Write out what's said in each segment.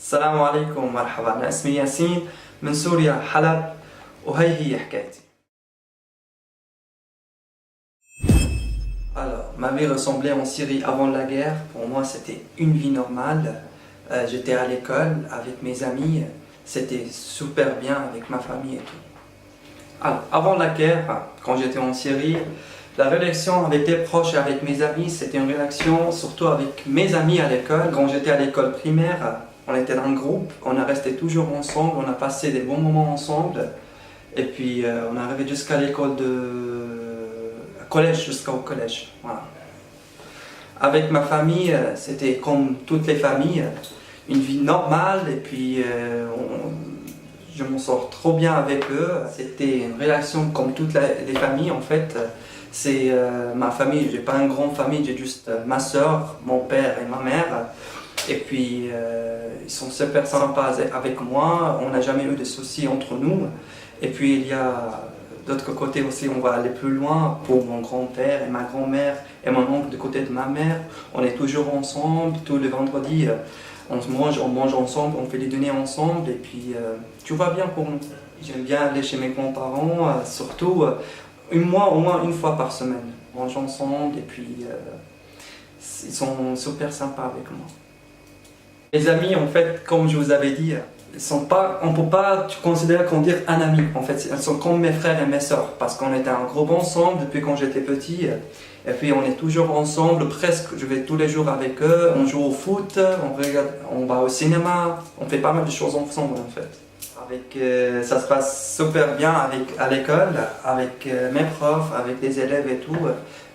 السلام عليكم مرحبا، أنا اسمي ياسين من سوريا حلب وهي هي حكايتي. Alors, ma vie ressemblait en Syrie avant la guerre. Pour moi, c'était une vie normale. J'étais à l'école avec mes amis. C'était super bien avec ma famille et tout. Alors, avant la guerre, quand j'étais en Syrie, la relation avec des proches et avec mes amis, c'était une relation surtout avec mes amis à l'école. Quand j'étais à l'école primaire, on était dans un groupe, on a resté toujours ensemble, on a passé des bons moments ensemble. Et puis, on est arrivé jusqu'à l'école collège, jusqu'au collège. Voilà. Avec ma famille, c'était comme toutes les familles, une vie normale. Et puis, je m'en sors trop bien avec eux. C'était une relation comme toutes les familles en fait. C'est ma famille, j'ai pas une grande famille, j'ai juste ma soeur, mon père et ma mère. Et puis ils sont super sympas avec moi, on n'a jamais eu de soucis entre nous. Et puis il y a d'autre côté aussi, on va aller plus loin pour mon grand-père et ma grand-mère et mon oncle du côté de ma mère. On est toujours ensemble, tous les vendredis. On mange ensemble, on fait des dîners ensemble et puis tout va bien pour nous. J'aime bien aller chez mes grands-parents, surtout au moins une fois par semaine. On mange ensemble et puis ils sont super sympas avec moi. Mes amis, en fait, comme je vous avais dit, on ne peut pas considérer qu'on dit un ami. En fait, ils sont comme mes frères et mes sœurs parce qu'on était un groupe ensemble depuis quand j'étais petit. Et puis on est toujours ensemble, presque, je vais tous les jours avec eux, on joue au foot, on va au cinéma, on fait pas mal de choses ensemble en fait. Ça se passe super bien à l'école, avec mes profs, avec les élèves et tout.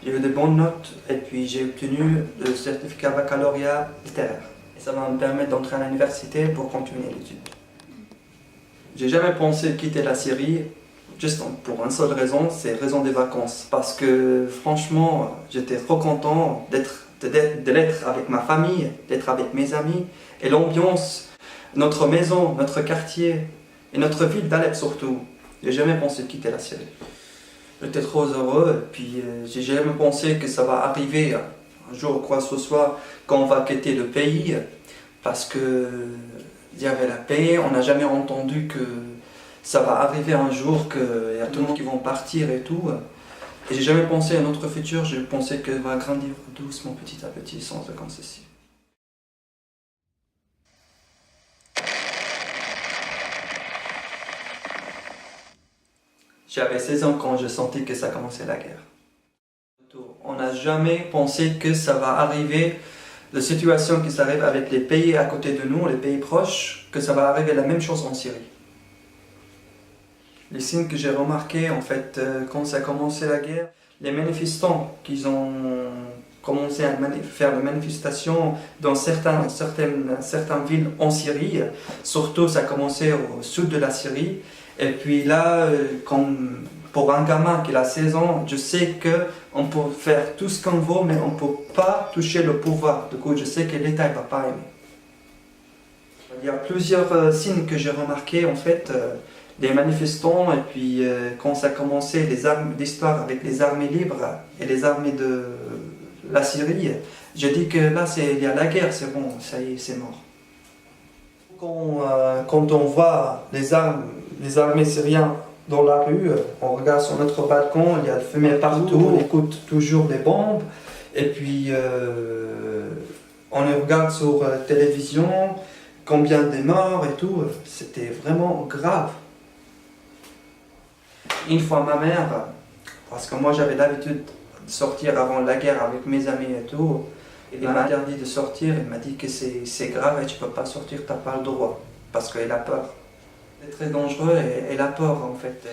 J'ai eu de bonnes notes et puis j'ai obtenu le certificat baccalauréat littéraire. Et ça va me permettre d'entrer à l'université pour continuer l'étude. J'ai jamais pensé quitter la Syrie. Juste pour une seule raison, c'est raison des vacances. Parce que franchement, j'étais trop content de l'être avec ma famille, d'être avec mes amis. Et l'ambiance, notre maison, notre quartier et notre ville d'Alep surtout. J'ai jamais pensé quitter la Syrie. J'étais trop heureux et puis j'ai jamais pensé que ça va arriver un jour quoi que ce soit quand on va quitter le pays. Parce que il y avait la paix, on n'a jamais entendu que ça va arriver un jour qu'il y a tout le monde qui vont partir et tout. Et j'ai jamais pensé à notre futur, j'ai pensé qu'elle va grandir doucement, petit à petit, sans aucun souci. J'avais 16 ans quand je sentais que ça commençait la guerre. On n'a jamais pensé que ça va arriver, la situation qui s'arrive avec les pays à côté de nous, les pays proches, que ça va arriver la même chose en Syrie. Les signes que j'ai remarqués, en fait, quand ça a commencé la guerre, les manifestants qui ont commencé à faire des manifestations dans certaines villes en Syrie, surtout ça a commencé au sud de la Syrie, et puis là, comme pour un gamin qui a 16 ans, je sais qu'on peut faire tout ce qu'on veut, mais on ne peut pas toucher le pouvoir. Du coup, je sais que l'État ne va pas aimer. Il y a plusieurs signes que j'ai remarqués, en fait, des manifestants, et puis quand ça a commencé l'histoire avec les armées libres et les armées de la Syrie, j'ai dit que là, il y a la guerre, c'est bon, ça y est, c'est mort. Quand on voit les armées syriennes dans la rue, on regarde sur notre balcon, il y a le fumée partout, on écoute toujours des bombes, et puis on regarde sur la télévision combien de morts et tout, c'était vraiment grave. Une fois ma mère, parce que moi j'avais l'habitude de sortir avant la guerre avec mes amis et tout, il m'a interdit de sortir, il m'a dit que c'est grave et tu ne peux pas sortir, tu n'as pas le droit, parce qu'elle a peur. C'est très dangereux et elle a peur en fait.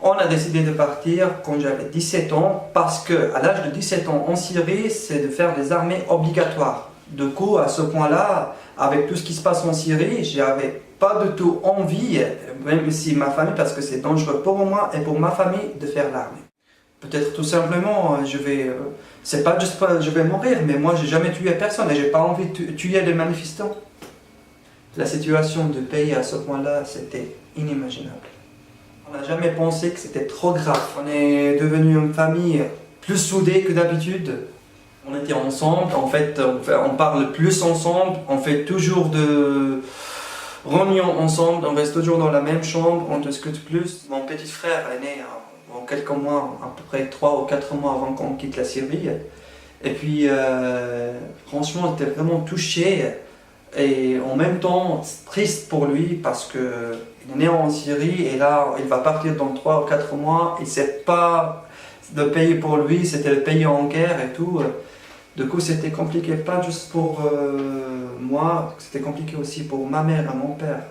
On a décidé de partir quand j'avais 17 ans, parce qu'à l'âge de 17 ans en Syrie, c'est de faire des armées obligatoires. Du coup, à ce point-là, avec tout ce qui se passe en Syrie, j'avais pas du tout envie, même si ma famille, parce que c'est dangereux pour moi et pour ma famille, de faire l'armée. Peut-être tout simplement, c'est pas juste je vais mourir, mais moi j'ai jamais tué personne et j'ai pas envie de tuer les manifestants. La situation du pays à ce point-là, c'était inimaginable. On n'a jamais pensé que c'était trop grave. On est devenu une famille plus soudée que d'habitude. On était ensemble, en fait, on parle plus ensemble, on fait toujours de réunions ensemble, on reste toujours dans la même chambre, on discute plus. Mon petit frère est né en quelques mois, à peu près 3 ou 4 mois avant qu'on quitte la Syrie. Et puis, franchement, j'étais vraiment touché et en même temps triste pour lui parce qu'il est né en Syrie et là, il va partir dans 3 ou 4 mois. Et c'est pas le pays pour lui, c'était le pays en guerre et tout. Du coup, c'était compliqué, pas juste pour moi, c'était compliqué aussi pour ma mère et mon père.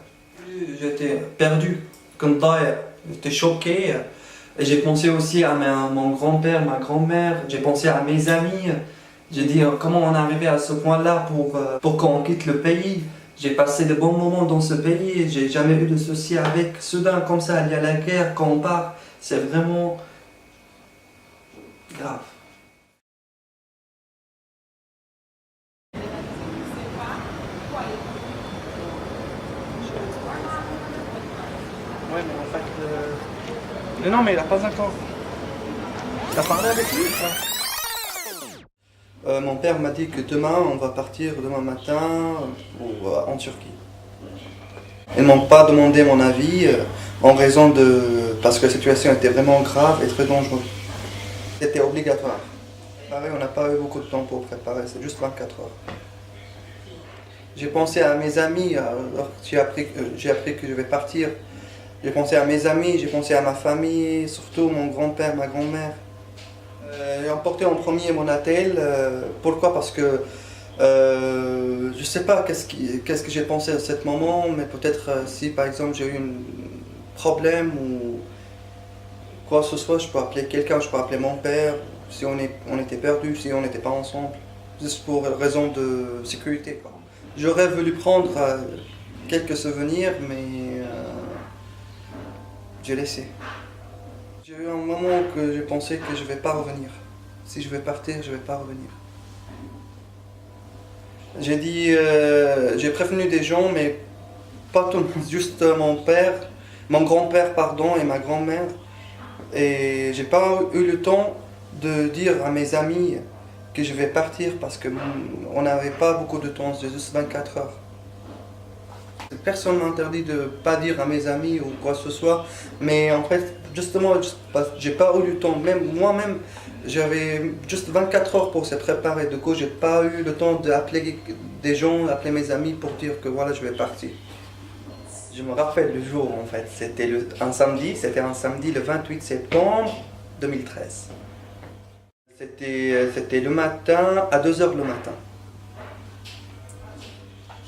J'étais perdu, comme ضايع, j'étais choqué. Et j'ai pensé aussi à mon grand-père, ma grand-mère, j'ai pensé à mes amis. J'ai dit comment on est arrivé à ce point-là pour qu'on quitte le pays. J'ai passé de bons moments dans ce pays, j'ai jamais eu de soucis avec. Soudain, comme ça, il y a la guerre, quand on part, c'est vraiment grave. Ouais, mais en fait. Non, mais il n'a pas encore. T'as parlé avec lui mon père m'a dit que demain, on va partir demain matin en Turquie. Ils m'ont pas demandé mon avis en raison de. Parce que la situation était vraiment grave et très dangereuse. C'était obligatoire. Pareil, on n'a pas eu beaucoup de temps pour préparer, c'est juste 24 heures. J'ai pensé à mes amis, j'ai appris que je vais partir. J'ai pensé à mes amis, j'ai pensé à ma famille, surtout mon grand-père, ma grand-mère. J'ai emporté en premier mon attel. Pourquoi? Parce que je ne sais pas qu'est-ce que j'ai pensé à ce moment, mais peut-être si par exemple j'ai eu un problème ou quoi que ce soit, je peux appeler quelqu'un, je peux appeler mon père, si on était perdu, si on n'était pas ensemble, juste pour raison de sécurité, quoi. J'aurais voulu prendre quelques souvenirs, mais j'ai laissé. J'ai eu un moment que j'ai pensé que je ne vais pas revenir. Si je vais partir, je ne vais pas revenir. J'ai dit, j'ai prévenu des gens, mais pas tout le monde, juste mon grand-père, pardon, et ma grand-mère. Et j'ai pas eu le temps de dire à mes amis que je vais partir parce qu'on n'avait pas beaucoup de temps, c'est juste 24 heures. Personne ne m'a interdit de ne pas dire à mes amis ou quoi que ce soit, mais en fait, justement, j'ai pas eu le temps, même moi-même, j'avais juste 24 heures pour se préparer, du coup, j'ai pas eu le temps d'appeler des gens, d'appeler mes amis pour dire que voilà, je vais partir. Je me rappelle le jour, en fait, c'était un samedi le 28 septembre 2013. C'était le matin, à 2 heures le matin.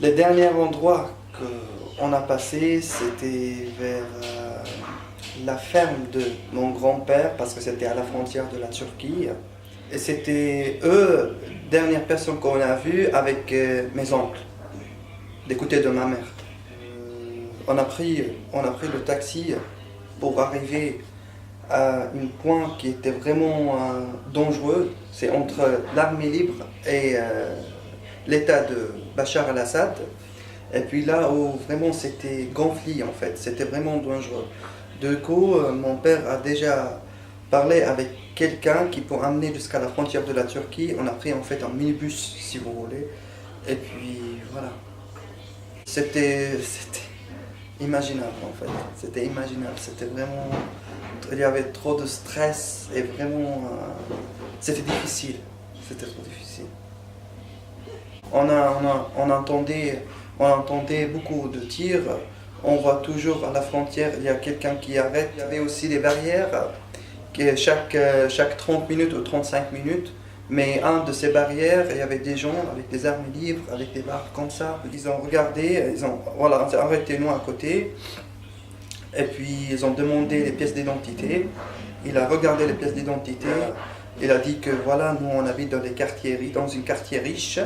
Le dernier endroit qu'on a passé, c'était vers la ferme de mon grand-père, parce que c'était à la frontière de la Turquie. Et c'était eux, dernière personne qu'on a vue avec mes oncles, des côtés de ma mère. On a pris le taxi pour arriver à un point qui était vraiment dangereux. C'est entre l'armée libre et l'état de Bachar el-Assad. Et puis là où vraiment c'était gonflé en fait, c'était vraiment dangereux. Du coup, mon père a déjà parlé avec quelqu'un qui peut amener jusqu'à la frontière de la Turquie. On a pris en fait un minibus si vous voulez. Et puis voilà. C'était imaginable en fait. C'était imaginable. C'était vraiment. Il y avait trop de stress et vraiment. C'était difficile. C'était trop difficile. On entendait beaucoup de tirs. On voit toujours à la frontière, il y a quelqu'un qui arrête. Il y avait aussi des barrières chaque 30 minutes ou 35 minutes. Mais un de ces barrières, il y avait des gens avec des armes libres, avec des barres comme ça. Ils ont regardé, on s'est arrêté nous à côté. Et puis ils ont demandé les pièces d'identité. Il a regardé les pièces d'identité. Il a dit que voilà, nous on habite dans une quartier riche.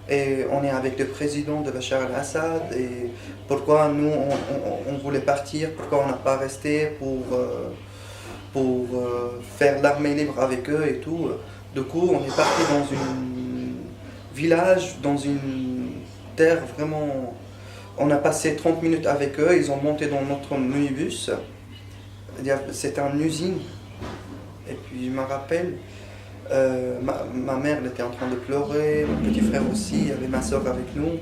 Et on est avec le président de Bachar el-Assad. Et pourquoi nous on voulait partir, pourquoi on n'a pas resté pour faire l'armée libre avec eux et tout. Du coup, on est parti dans un village, dans une terre vraiment. On a passé 30 minutes avec eux, ils ont monté dans notre minibus. C'était une usine. Et puis je me rappelle, Ma mère elle était en train de pleurer, mon petit frère aussi, il y avait ma soeur avec nous.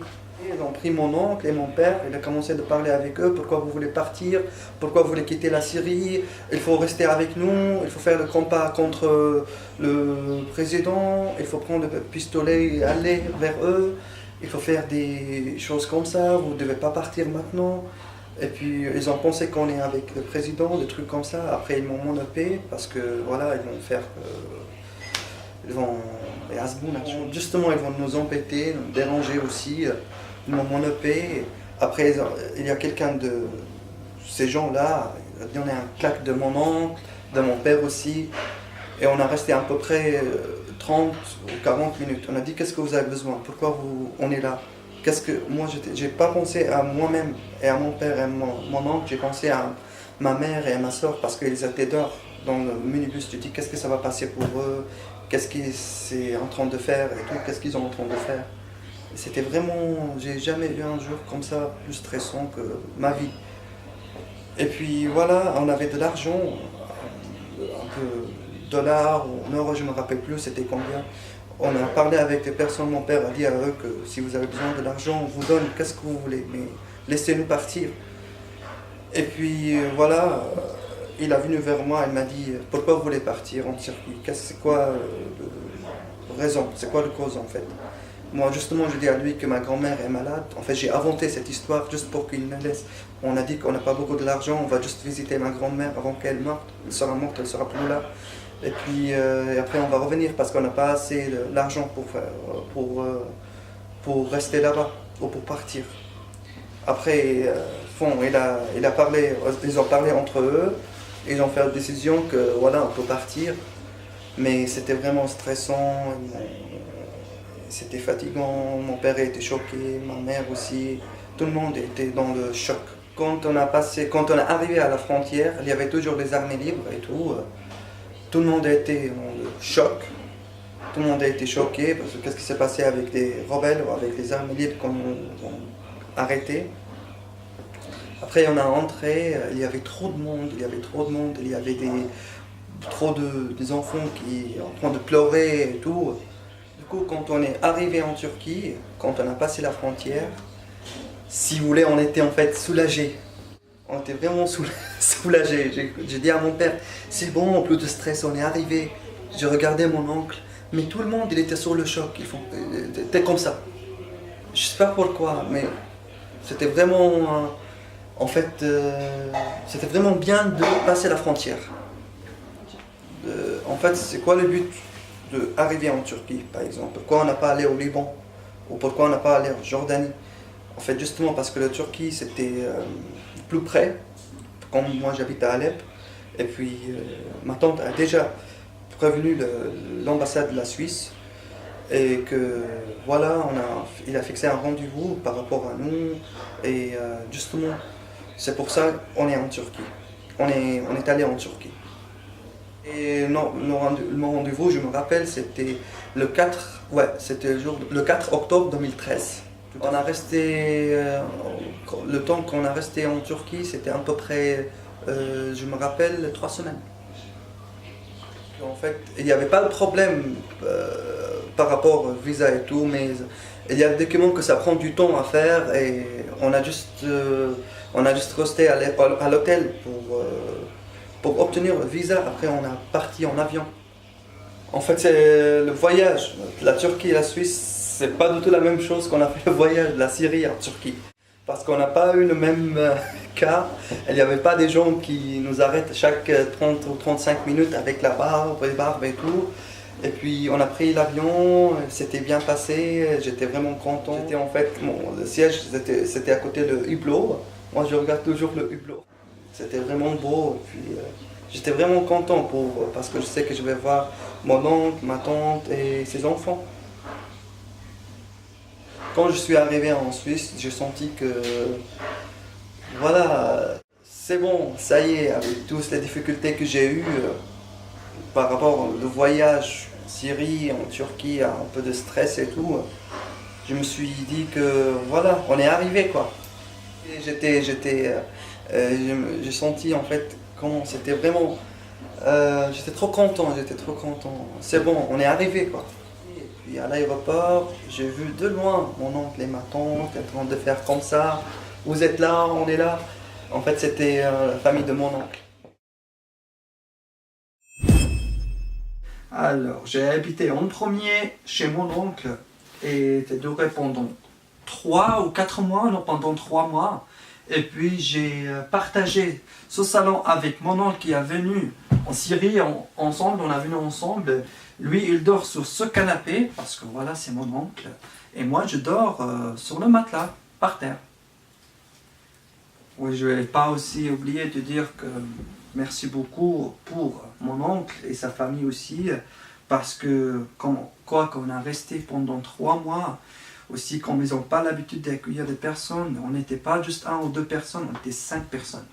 Ils ont pris mon oncle et mon père, il a commencé de parler avec eux, pourquoi vous voulez partir, pourquoi vous voulez quitter la Syrie, il faut rester avec nous, il faut faire le combat contre le président, il faut prendre le pistolet et aller vers eux, il faut faire des choses comme ça, vous ne devez pas partir maintenant. Et puis ils ont pensé qu'on est avec le président, des trucs comme ça. Après ils m'ont monopé parce que voilà, ils vont faire... ils vont... Les Hasboun, justement, ils vont nous embêter, nous déranger aussi. Ils m'ont monopé. Après, il y a quelqu'un de ces gens-là, il a donné un claque de mon oncle, de mon père aussi. Et on a resté à peu près 30 ou 40 minutes. On a dit, qu'est-ce que vous avez besoin? Pourquoi on est là? Moi, j'ai pas pensé à moi-même et à mon père et à mon oncle. J'ai pensé à ma mère et à ma soeur parce qu'ils étaient dehors dans le minibus. Tu dis, qu'est-ce que ça va passer pour eux? Qu'est-ce qu'ils sont en train de faire et tout? Qu'est-ce qu'ils sont en train de faire? C'était vraiment, j'ai jamais eu un jour comme ça plus stressant que ma vie. Et puis voilà, on avait de l'argent, un peu dollars ou euros, je ne me rappelle plus c'était combien. On a parlé avec des personnes, mon père a dit à eux que si vous avez besoin de l'argent, on vous donne, qu'est-ce que vous voulez, mais laissez-nous partir. Et puis voilà, il est venu vers moi, il m'a dit, pourquoi vous voulez partir en Turquie? C'est quoi la raison, c'est quoi la cause en fait? Moi, justement, je dis à lui que ma grand-mère est malade. En fait, j'ai inventé cette histoire juste pour qu'il me laisse. On a dit qu'on n'a pas beaucoup de l'argent, on va juste visiter ma grand-mère avant qu'elle meure. Elle sera morte, elle sera plus là. Et puis après, on va revenir parce qu'on n'a pas assez d'argent pour rester là-bas ou pour partir. Après, il a parlé, ils ont parlé entre eux. Ils ont fait la décision que voilà, on peut partir. Mais c'était vraiment stressant. C'était fatigant, mon père était choqué, ma mère aussi, tout le monde était dans le choc. Quand on est arrivé à la frontière, il y avait toujours les armées libres et tout. Tout le monde était dans le choc, tout le monde a été choqué parce que qu'est-ce qui s'est passé avec les rebelles ou avec les armées libres qu'on a arrêtés. Après on a entré, il y avait trop de monde, il y avait des enfants qui en train de pleurer et tout. Du coup, quand on est arrivé en Turquie, quand on a passé la frontière, si vous voulez, on était en fait soulagés. On était vraiment soulagés. J'ai dit à mon père, c'est bon, plus de stress, on est arrivé. J'ai regardé mon oncle, mais tout le monde, il était sur le choc. C'était comme ça. Je sais pas pourquoi, mais c'était vraiment, c'était vraiment bien de passer la frontière. En fait, c'est quoi le but d'arriver en Turquie, par exemple? Pourquoi on n'a pas allé au Liban? Ou pourquoi on n'a pas allé en Jordanie? En fait, justement parce que la Turquie, c'était plus près. Comme moi, j'habite à Alep. Et puis, ma tante a déjà prévenu l'ambassade de la Suisse. Et que, voilà, il a fixé un rendez-vous par rapport à nous. Et justement, c'est pour ça qu'on est en Turquie. On est allé en Turquie. Et mon rendez-vous, je me rappelle, c'était le 4, le 4 octobre 2013. On a resté, le temps qu'on a resté en Turquie, c'était à peu près, je me rappelle, 3 semaines. En fait, il n'y avait pas de problème par rapport au visa et tout, mais il y a des documents que ça prend du temps à faire et on a juste resté à l'hôtel pour obtenir le visa. Après, on a parti en avion. En fait, c'est le voyage. La Turquie et la Suisse, c'est pas du tout la même chose qu'on a fait le voyage de la Syrie en Turquie. Parce qu'on n'a pas eu le même cas. Il n'y avait pas des gens qui nous arrêtent chaque 30 ou 35 minutes avec la barbe et tout. Et puis, on a pris l'avion, c'était bien passé, j'étais vraiment content. Le siège, c'était à côté de Hublot. Moi, je regarde toujours le Hublot. C'était vraiment beau, et puis j'étais vraiment content parce que je sais que je vais voir mon oncle, ma tante et ses enfants. Quand je suis arrivé en Suisse, j'ai senti que voilà, c'est bon, ça y est, avec toutes les difficultés que j'ai eues par rapport au voyage en Syrie, en Turquie, un peu de stress et tout, je me suis dit que voilà, on est arrivé quoi. J'ai senti en fait comment c'était vraiment J'étais trop content, C'est bon, on est arrivé quoi. Et puis à l'aéroport, j'ai vu de loin mon oncle et ma tante en train de faire comme ça. Vous êtes là, on est là. En fait, c'était la famille de mon oncle. Alors, j'ai habité en premier chez mon oncle et c'est duré pendant 3 ou 4 mois, non, pendant 3 mois. Et puis j'ai partagé ce salon avec mon oncle qui est venu en Syrie ensemble, on a venu ensemble. Lui, il dort sur ce canapé, parce que voilà, c'est mon oncle. Et moi, je dors sur le matelas, par terre. Oui, je ne vais pas aussi oublier de dire que merci beaucoup pour mon oncle et sa famille aussi, parce que quoi qu'on a resté pendant 3 mois, aussi comme ils n'ont pas l'habitude d'accueillir des personnes, on n'était pas juste 1 ou 2 personnes, on était 5 personnes.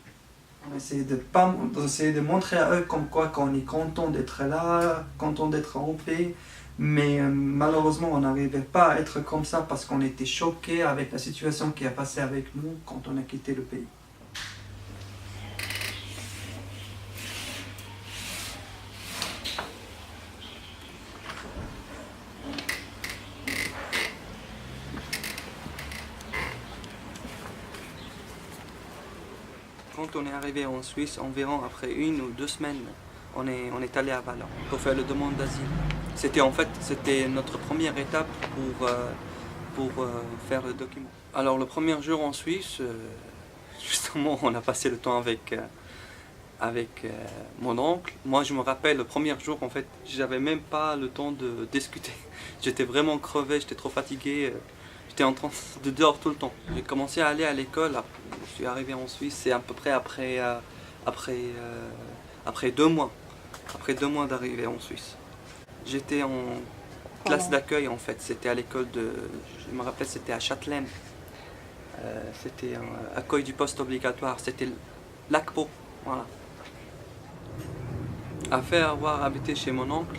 On essayait de montrer à eux comme quoi qu'on est content d'être là, content d'être en paix, mais malheureusement on n'arrivait pas à être comme ça parce qu'on était choqués avec la situation qui a passé avec nous quand on a quitté le pays. Quand on est arrivé en Suisse, environ après 1 ou 2 semaines, on est allé à Valence pour faire la demande d'asile. C'était notre première étape pour faire le document. Alors le premier jour en Suisse, justement, on a passé le temps avec mon oncle. Moi, je me rappelle, le premier jour, en fait, j'avais même pas le temps de discuter. J'étais vraiment crevé, j'étais trop fatigué. J'étais en train de dehors tout le temps. J'ai commencé à aller à l'école. Je suis arrivé en Suisse, c'est à peu près après 2 mois. Après 2 mois d'arrivée en Suisse. J'étais en classe d'accueil en fait. C'était à l'école je me rappelle, c'était à Châtelaine. C'était un accueil du poste obligatoire. C'était l'ACPO. Voilà. Après avoir habité chez mon oncle,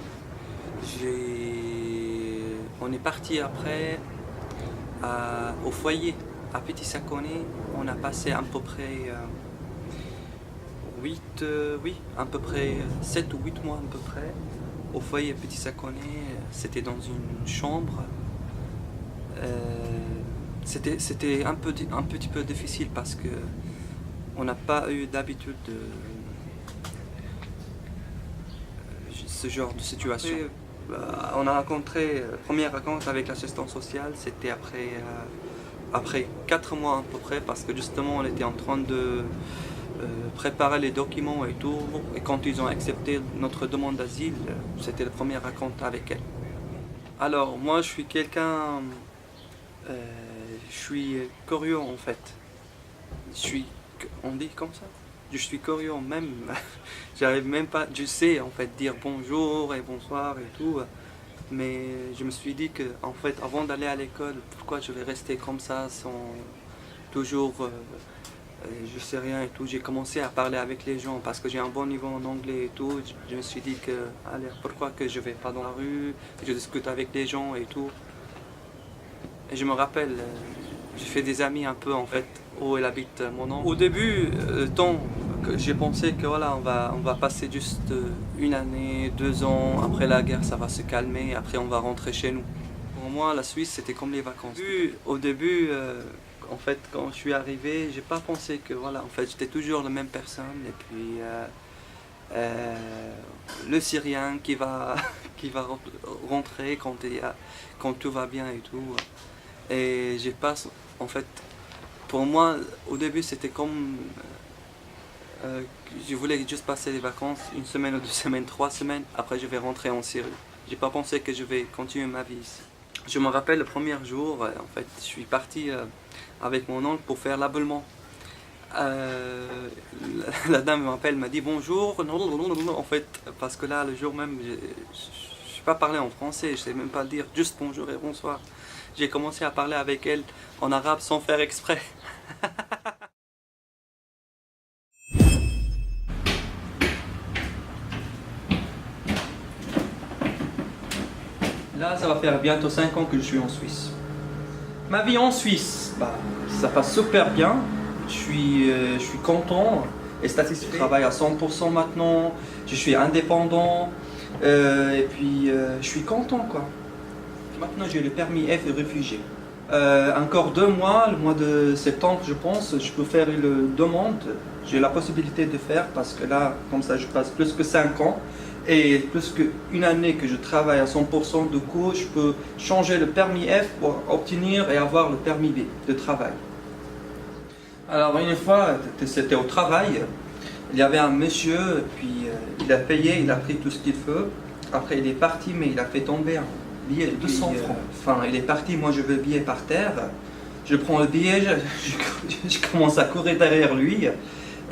on est parti après au foyer à Petit Saconnet. On a passé à peu près 7 ou 8 mois à peu près au foyer Petit Saconnet. C'était dans une chambre. C'était un petit peu difficile parce que on n'a pas eu d'habitude de ce genre de situation. On a rencontré, première rencontre avec l'assistance sociale, c'était après 4 mois à peu près, parce que justement on était en train de préparer les documents et tout, et quand ils ont accepté notre demande d'asile, c'était la première rencontre avec elle. Alors moi je suis quelqu'un, je suis curieux en fait, on dit comme ça? Je suis curieux même, j'arrive même pas, je sais en fait dire bonjour et bonsoir et tout, mais je me suis dit que en fait avant d'aller à l'école, pourquoi je vais rester comme ça sans toujours, je sais rien et tout. J'ai commencé à parler avec les gens parce que j'ai un bon niveau en anglais et tout. Je me suis dit que, allez, pourquoi que je vais pas dans la rue, je discute avec les gens et tout. Et je me rappelle, j'ai fait des amis un peu en fait où elle habite mon oncle. Au début, j'ai pensé que voilà, on va passer juste 1 année, 2 ans, après la guerre ça va se calmer, après on va rentrer chez nous. Pour moi la Suisse c'était comme les vacances. Au début, en fait quand je suis arrivé, j'ai pas pensé que voilà, en fait j'étais toujours la même personne et puis le Syrien qui va rentrer quand tout va bien et tout. Et j'ai pas, en fait, pour moi, au début, c'était comme, je voulais juste passer les vacances, 1 semaine ou 2 semaines, 3 semaines, après je vais rentrer en Syrie. J'ai pas pensé que je vais continuer ma vie ici. Je me rappelle le premier jour, en fait, je suis parti avec mon oncle pour faire l'abonnement. La dame m'appelle, m'a dit bonjour, en fait, parce que là, le jour même, je ne sais pas parler en français, je sais même pas dire juste bonjour et bonsoir. J'ai commencé à parler avec elle en arabe sans faire exprès. Là, ça va faire bientôt 5 ans que je suis en Suisse. Ma vie en Suisse, ça passe super bien. Je suis content. les statistiques. Je travaille à 100% maintenant, je suis indépendant, et puis je suis content quoi. Maintenant j'ai le permis F de réfugié. Encore 2 mois, le mois de septembre je pense, je peux faire une demande. J'ai la possibilité de faire parce que là, comme ça je passe plus que 5 ans et plus qu'une année que je travaille à 100%, du coup je peux changer le permis F pour obtenir et avoir le permis B de travail. Alors une fois, c'était au travail, il y avait un monsieur, puis il a payé, il a pris tout ce qu'il veut. Après il est parti, mais il a fait tomber un billet de 200 francs. Enfin, il est parti, moi je veux le billet par terre. Je prends le billet, je commence à courir derrière lui.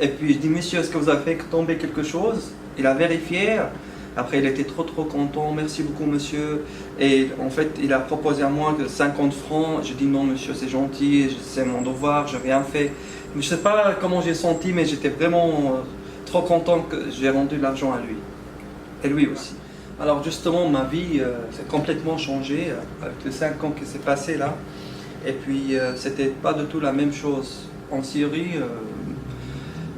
Et puis je dis, monsieur, est-ce que vous avez fait tomber quelque chose? Il a vérifié. Après il était trop content, merci beaucoup monsieur. Et en fait il a proposé à moi de 50 francs. Je dis non monsieur, c'est gentil, c'est mon devoir, je n'ai rien fait. Mais je ne sais pas comment j'ai senti, mais j'étais vraiment trop content que j'ai rendu l'argent à lui. Et lui aussi. Alors justement ma vie s'est complètement changée avec les 5 ans qui s'est passé là. Et puis c'était pas du tout la même chose. En Syrie,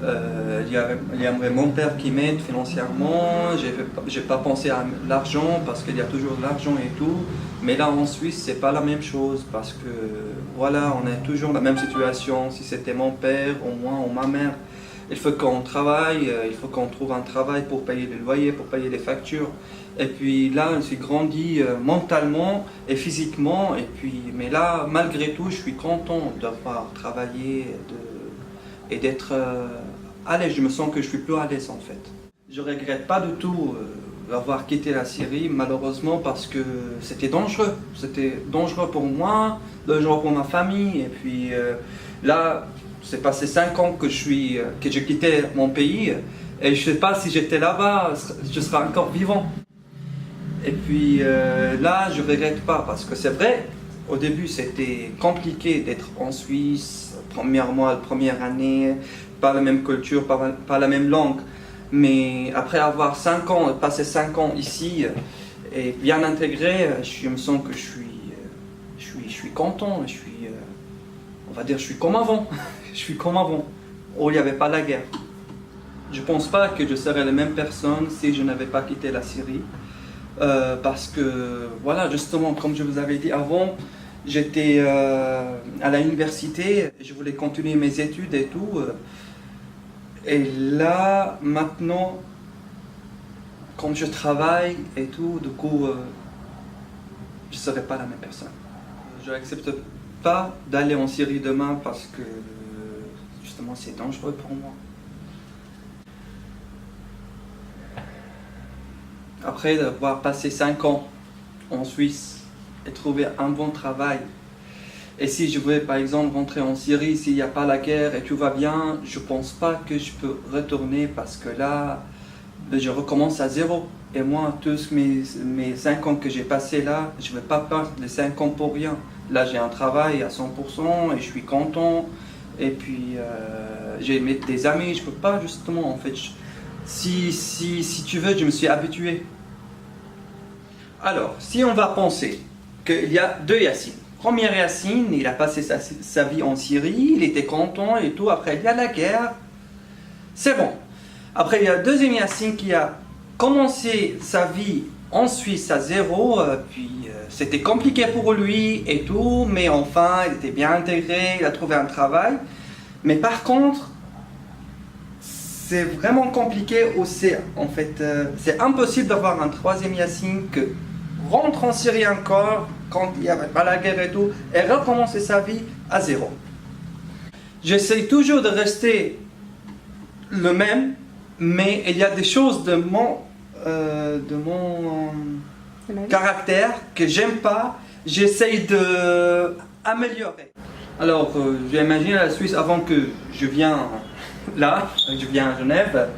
il y avait mon père qui m'aide financièrement, j'ai pas pensé à l'argent parce qu'il y a toujours de l'argent et tout, mais là en Suisse c'est pas la même chose parce que voilà, on est toujours dans la même situation. Si c'était mon père ou moi ou ma mère, il faut qu'on travaille, il faut qu'on trouve un travail pour payer le loyer, pour payer les factures. Et puis là, je suis grandi mentalement et physiquement, mais là, malgré tout, je suis content d'avoir travaillé et d'être à l'aise. Je me sens que je suis plus à l'aise en fait. Je ne regrette pas du tout d'avoir quitté la Syrie, malheureusement, parce que c'était dangereux. C'était dangereux pour moi, dangereux pour ma famille. Et puis là, c'est passé 5 ans que j'ai quitté mon pays. Et je ne sais pas si j'étais là-bas, je serais encore vivant. Et puis là, je ne regrette pas parce que c'est vrai, au début c'était compliqué d'être en Suisse, premier mois, première année, pas la même culture, pas la même langue. Mais après avoir 5 ans, passé 5 ans ici et bien intégré, je me sens que je suis content, on va dire je suis comme avant, je suis comme avant, où il n'y avait pas la guerre. Je ne pense pas que je serais la même personne si je n'avais pas quitté la Syrie. Parce que, voilà, justement, comme je vous avais dit avant, j'étais à l'université, je voulais continuer mes études et tout. Et là, maintenant, comme je travaille et tout, du coup, je ne serai pas la même personne. Je n'accepte pas d'aller en Syrie demain parce que, justement, c'est dangereux pour moi. Après avoir passé 5 ans en Suisse et trouver un bon travail, et si je voulais par exemple rentrer en Syrie, s'il n'y a pas la guerre et tout va bien, je ne pense pas que je peux retourner parce que là, je recommence à zéro. Et moi, tous mes 5 ans que j'ai passés là, je ne vais pas perdre les 5 ans pour rien. Là, j'ai un travail à 100% et je suis content. Et puis, j'ai des amis, je ne peux pas justement en fait. Si tu veux, je me suis habitué. Alors, si on va penser qu'il y a 2 Yassine. Premier Yassine, il a passé sa vie en Syrie, il était content et tout. Après, il y a la guerre. C'est bon. Après, il y a le deuxième Yassine qui a commencé sa vie en Suisse à zéro. Puis, c'était compliqué pour lui et tout. Mais enfin, il était bien intégré, il a trouvé un travail. Mais par contre, c'est vraiment compliqué ou c'est impossible d'avoir un troisième Yassine que rentre en Syrie encore quand il n'y avait pas la guerre et tout et recommencer sa vie à zéro. J'essaie toujours de rester le même, mais il y a des choses de mon caractère que j'aime pas, j'essaie de améliorer. Alors j'ai imaginé la Suisse avant que je vienne là, je viens à Genève.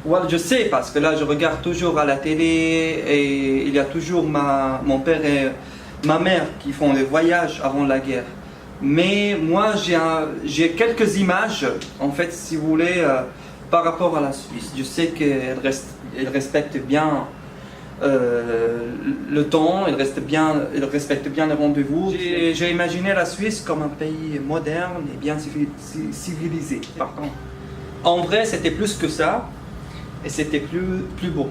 Well, je sais parce que là je regarde toujours à la télé et il y a toujours mon père et ma mère qui font les voyages avant la guerre. Mais moi j'ai quelques images en fait si vous voulez par rapport à la Suisse. Je sais qu'elle respecte bien le temps, elle respecte bien les rendez-vous. J'ai imaginé la Suisse comme un pays moderne et bien civilisé par contre. En vrai, c'était plus que ça, et c'était plus beau.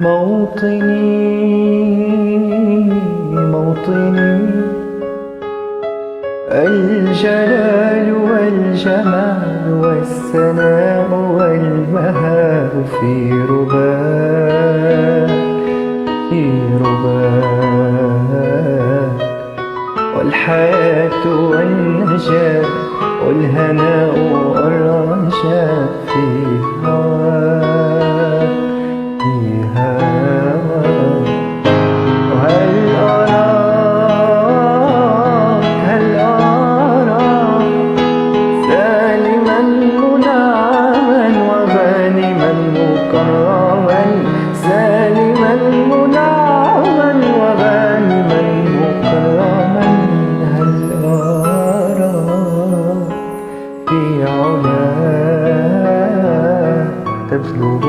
موطني الجلال والجمال والثناء والبهاء في رباك والحياة والنجاة والهناء والرجاء في هواك وهل أراك سالما منعما وغانما مكرما سالما منعما وغانما مكرما هل أراك في علاك تبلغ